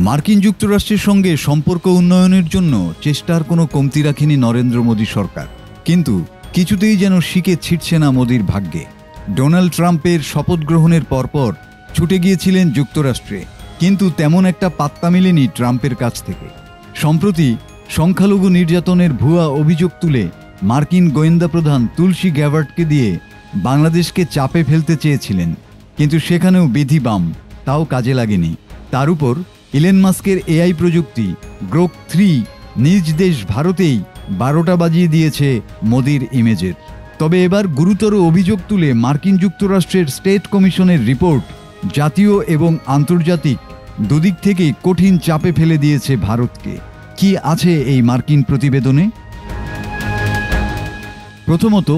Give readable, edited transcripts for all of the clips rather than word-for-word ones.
মার্কিন যুক্তরাষ্ট্রের সঙ্গে সম্পর্ক উন্নয়নের জন্য চেষ্টার কোনো কমতি রাখেনি নরেন্দ্র মোদী সরকার। কিন্তু কিছুতেই যেন শিকে ছিটছে না মোদীর ভাগ্যে। ডোনাল্ড ট্রাম্পের শপথ গ্রহণের পরপর ছুটে গিয়েছিলেন যুক্তরাষ্ট্রে, কিন্তু তেমন একটা পাত্তা মেলেনি ট্রাম্পের কাছ থেকে। সম্প্রতি সংখ্যালঘু নির্যাতনের ভুয়া অভিযোগ তুলে মার্কিন গোয়েন্দা প্রধান তুলসী গ্যাবার্টকে দিয়ে বাংলাদেশকে চাপে ফেলতে চেয়েছিলেন, কিন্তু সেখানেও বিধি বাম, তাও কাজে লাগেনি। তার উপর ইলন মাস্কের এআই প্রযুক্তি গ্রোক 3 নিজ দেশ ভারতেই 12টা বাজিয়ে দিয়েছে মোদির ইমেজের। তবে এবার গুরুতর অভিযোগ তুলে মার্কিন যুক্তরাষ্ট্রের স্টেট কমিশনের রিপোর্ট জাতীয় এবং আন্তর্জাতিক দুদিক থেকেই কঠিন চাপে ফেলে দিয়েছে ভারতকে। কি আছে এই মার্কিন প্রতিবেদনে? প্রথমত,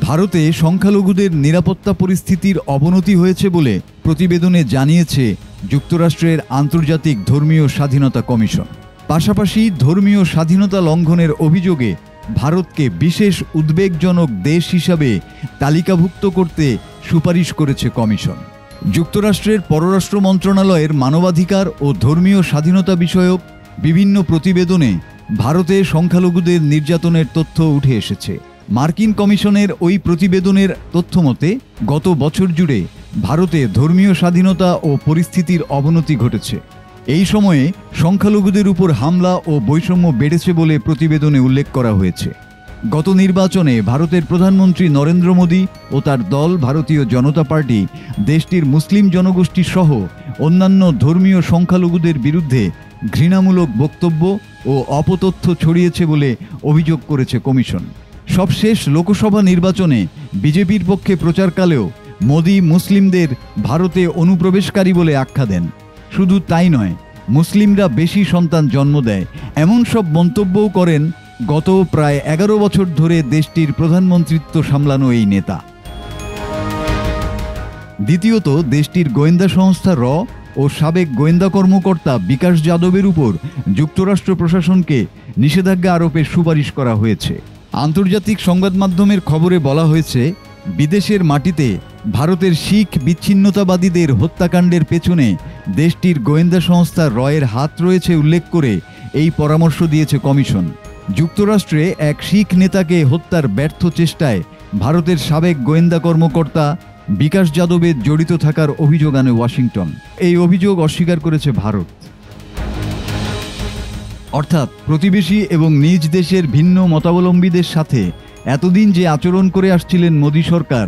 ভারতে সংখ্যালঘুদের নিরাপত্তা পরিস্থিতির অবনতি হয়েছে বলে প্রতিবেদনে জানিয়েছে যুক্তরাষ্ট্রের আন্তর্জাতিক ধর্মীয় স্বাধীনতা কমিশন। পাশাপাশি ধর্মীয় স্বাধীনতা লঙ্ঘনের অভিযোগে ভারতকে বিশেষ উদ্বেগজনক দেশ হিসাবে তালিকাভুক্ত করতে সুপারিশ করেছে কমিশন। যুক্তরাষ্ট্রের পররাষ্ট্র মন্ত্রণালয়ের মানবাধিকার ও ধর্মীয় স্বাধীনতা বিষয়ক বিভিন্ন প্রতিবেদনে ভারতে সংখ্যালঘুদের নির্যাতনের তথ্য উঠে এসেছে। মার্কিন কমিশনের ওই প্রতিবেদনের তথ্যমতে গত বছর জুড়ে ভারতে ধর্মীয় স্বাধীনতা ও পরিস্থিতির অবনতি ঘটেছে। এই সময়ে সংখ্যালঘুদের উপর হামলা ও বৈষম্য বেড়েছে বলে প্রতিবেদনে উল্লেখ করা হয়েছে। গত নির্বাচনে ভারতের প্রধানমন্ত্রী নরেন্দ্র মোদী ও তার দল ভারতীয় জনতা পার্টি দেশটির মুসলিম জনগোষ্ঠী সহ অন্যান্য ধর্মীয় সংখ্যালঘুদের বিরুদ্ধে ঘৃণামূলক বক্তব্য ও অপতথ্য ছড়িয়েছে বলে অভিযোগ করেছে কমিশন। সবশেষ লোকসভা নির্বাচনে বিজেপির পক্ষে প্রচারকালেও মোদী মুসলিমদের ভারতে অনুপ্রবেশকারী বলে আখ্যা দেন। শুধু তাই নয়, মুসলিমরা বেশি সন্তান জন্ম দেয় এমন সব মন্তব্যও করেন গত প্রায় 11 বছর ধরে দেশটির প্রধানমন্ত্রিত্ব সামলানো এই নেতা। দ্বিতীয়ত, দেশটির গোয়েন্দা সংস্থা র ও সাবেক গোয়েন্দা কর্মকর্তা বিকাশ যাদবের উপর যুক্তরাষ্ট্র প্রশাসনকে নিষেধাজ্ঞা আরোপের সুপারিশ করা হয়েছে। আন্তর্জাতিক সংবাদ মাধ্যমের খবরে বলা হয়েছে, বিদেশের মাটিতে ভারতের শিখ বিচ্ছিন্নতাবাদীদের হত্যাকাণ্ডের পেছনে দেশটির গোয়েন্দা সংস্থা রয়ের হাত রয়েছে উল্লেখ করে এই পরামর্শ দিয়েছে কমিশন। যুক্তরাষ্ট্রে এক শিখ নেতাকে হত্যার ব্যর্থ চেষ্টায় ভারতের সাবেক গোয়েন্দা কর্মকর্তা বিকাশ যাদবের জড়িত থাকার অভিযোগ আনে ওয়াশিংটন। এই অভিযোগ অস্বীকার করেছে ভারত। অর্থাৎ প্রতিবেশী এবং নিজ দেশের ভিন্ন মতাবলম্বীদের সাথে এতদিন যে আচরণ করে আসছিলেন মোদী সরকার,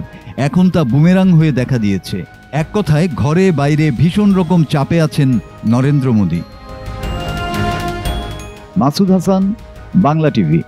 এখন তা বুমেরাং হয়ে দেখা দিয়েছে। এক কথায় ঘরে বাইরে ভীষণ রকম চাপে আছেন নরেন্দ্র মোদী। মাসুদ হাসান, বাংলা টিভি।